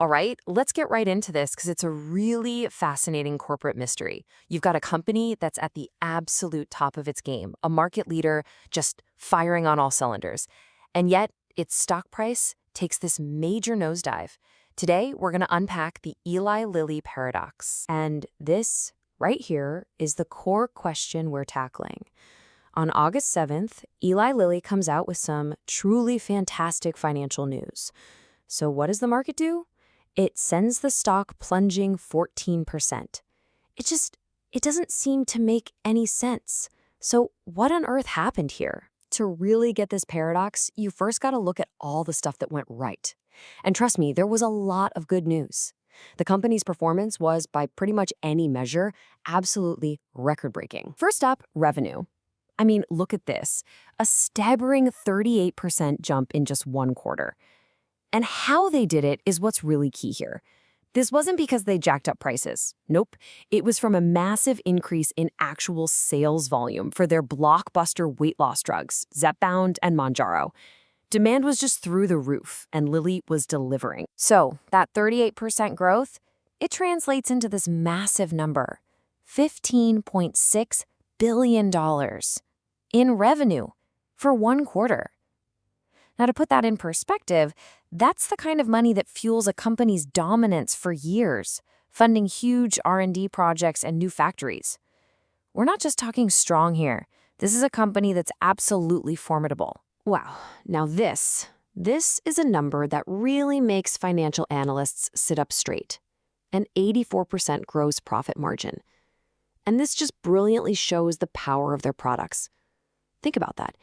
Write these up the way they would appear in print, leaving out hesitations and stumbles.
All right, let's get right into this because it's a really fascinating corporate mystery. You've got a company that's at the absolute top of its game, a market leader just firing on all cylinders. And yet, its stock price takes this major nosedive. Today, we're going to unpack the Eli Lilly paradox. And this right here is the core question we're tackling. On August 7th, Eli Lilly comes out with some truly fantastic financial news. So what does the market do? It sends the stock plunging 14%. It doesn't seem to make any sense. So what on earth happened here? To really get this paradox, you first got to look at all the stuff that went right. And trust me, there was a lot of good news. The company's performance was, by pretty much any measure, absolutely record-breaking. First up, revenue. I mean, look at this. A staggering 38% jump in just one quarter. And how they did it is what's really key here. This wasn't because they jacked up prices. Nope. It was from a massive increase in actual sales volume for their blockbuster weight loss drugs, Zepbound and Mounjaro. Demand was just through the roof, and Lilly was delivering. So that 38% growth, it translates into this massive number, $15.6 billion in revenue for one quarter. Now, to put that in perspective, that's the kind of money that fuels a company's dominance for years, funding huge R&D projects and new factories. We're not just talking strong here. This is a company that's absolutely formidable. Wow. Now this is a number that really makes financial analysts sit up straight. An 84% gross profit margin. And this just brilliantly shows the power of their products. Think about that.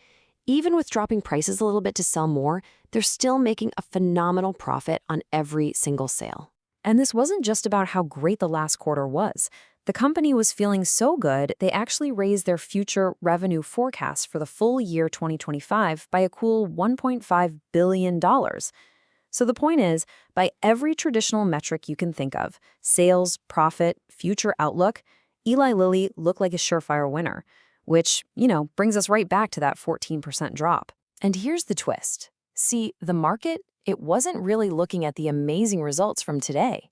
Even with dropping prices a little bit to sell more, they're still making a phenomenal profit on every single sale. And this wasn't just about how great the last quarter was. The company was feeling so good, they actually raised their future revenue forecast for the full year 2025 by a cool $1.5 billion. So the point is, by every traditional metric you can think of, sales, profit, future outlook, Eli Lilly looked like a surefire winner. Which, brings us right back to that 14% drop. And here's the twist. See, the market, it wasn't really looking at the amazing results from today.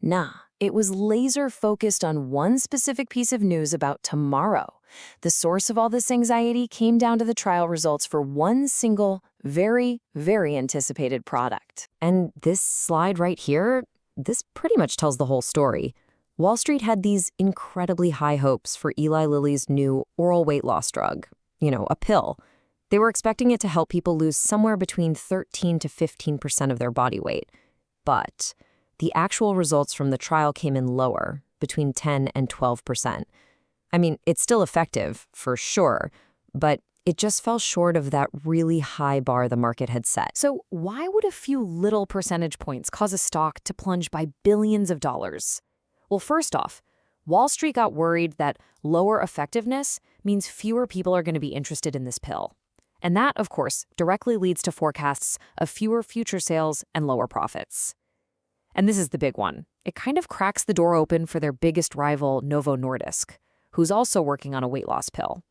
Nah, it was laser focused on one specific piece of news about tomorrow. The source of all this anxiety came down to the trial results for one single, very, very anticipated product. And this slide right here, this pretty much tells the whole story. Wall Street had these incredibly high hopes for Eli Lilly's new oral weight loss drug, a pill. They were expecting it to help people lose somewhere between 13 to 15% of their body weight. But the actual results from the trial came in lower, between 10 and 12%. I mean, it's still effective, for sure, but it just fell short of that really high bar the market had set. So why would a few little percentage points cause a stock to plunge by billions of dollars? Well, first off, Wall Street got worried that lower effectiveness means fewer people are going to be interested in this pill. And that, of course, directly leads to forecasts of fewer future sales and lower profits. And this is the big one. It kind of cracks the door open for their biggest rival, Novo Nordisk, who's also working on a weight loss pill.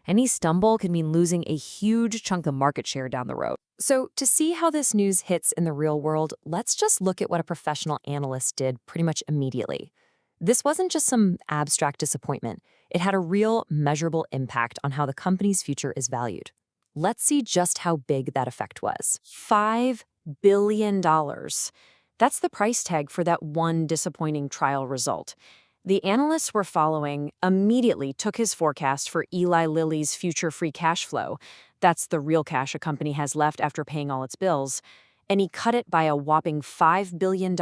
Any stumble could mean losing a huge chunk of market share down the road. So to see how this news hits in the real world, let's just look at what a professional analyst did pretty much immediately. This wasn't just some abstract disappointment. It had a real, measurable impact on how the company's future is valued. Let's see just how big that effect was. $5 billion. That's the price tag for that one disappointing trial result. The analysts we're following immediately took his forecast for Eli Lilly's future free cash flow. That's the real cash a company has left after paying all its bills. And he cut it by a whopping $5 billion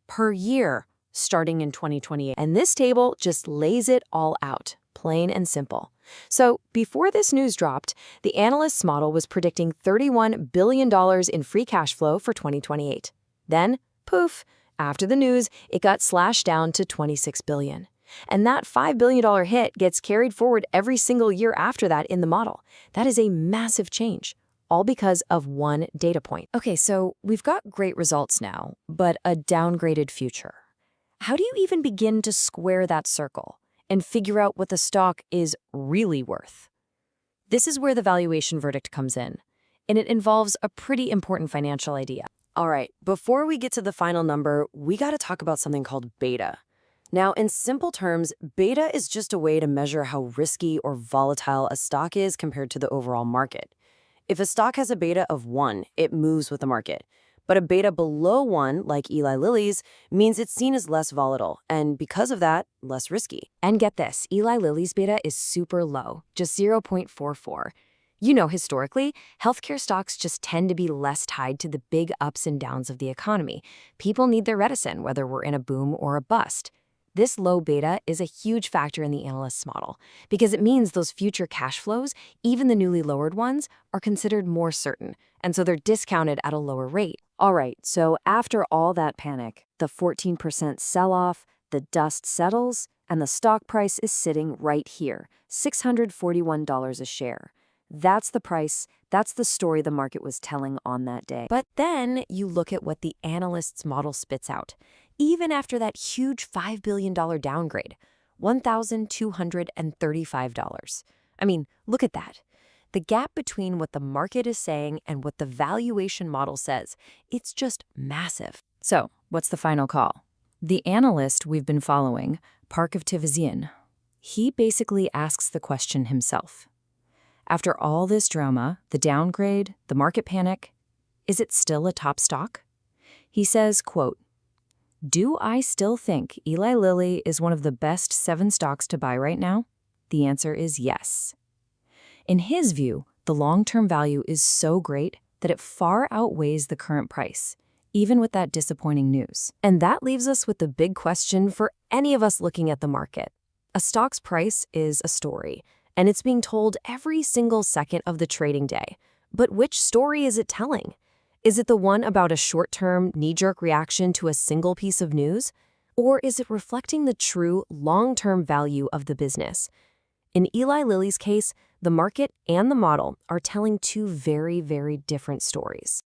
per year starting in 2028. And this table just lays it all out, plain and simple. So before this news dropped, the analyst's model was predicting $31 billion in free cash flow for 2028. Then, poof, after the news, it got slashed down to $26 billion. And that $5 billion hit gets carried forward every single year after that in the model. That is a massive change, all because of one data point. Okay, so we've got great results now, but a downgraded future. How do you even begin to square that circle and figure out what the stock is really worth? This is where the valuation verdict comes in, and it involves a pretty important financial idea. All right, before we get to the final number, we got to talk about something called beta. Now, in simple terms, beta is just a way to measure how risky or volatile a stock is compared to the overall market. If a stock has a beta of 1, it moves with the market. But a beta below 1, like Eli Lilly's, means it's seen as less volatile, and because of that, less risky. And get this, Eli Lilly's beta is super low, just 0.44. You know, historically, healthcare stocks just tend to be less tied to the big ups and downs of the economy. People need their medicine, whether we're in a boom or a bust. This low beta is a huge factor in the analyst's model because it means those future cash flows, even the newly lowered ones, are considered more certain, and so they're discounted at a lower rate. All right, so after all that panic, the 14% sell-off, the dust settles, and the stock price is sitting right here, $641 a share. That's the price, that's the story the market was telling on that day. But then you look at what the analyst's model spits out. Even after that huge $5 billion downgrade, $1,235. I mean, look at that. The gap between what the market is saying and what the valuation model says, it's just massive. So, what's the final call? The analyst we've been following, Park of Tivizian, he basically asks the question himself. After all this drama, the downgrade, the market panic, is it still a top stock? He says, quote, "Do I still think Eli Lilly is one of the best 7 stocks to buy right now? The answer is yes." In his view, the long-term value is so great that it far outweighs the current price, even with that disappointing news. And that leaves us with the big question for any of us looking at the market. A stock's price is a story, and it's being told every single second of the trading day. But which story is it telling? Is it the one about a short-term, knee-jerk reaction to a single piece of news? Or is it reflecting the true, long-term value of the business? In Eli Lilly's case, the market and the model are telling 2 very, very different stories.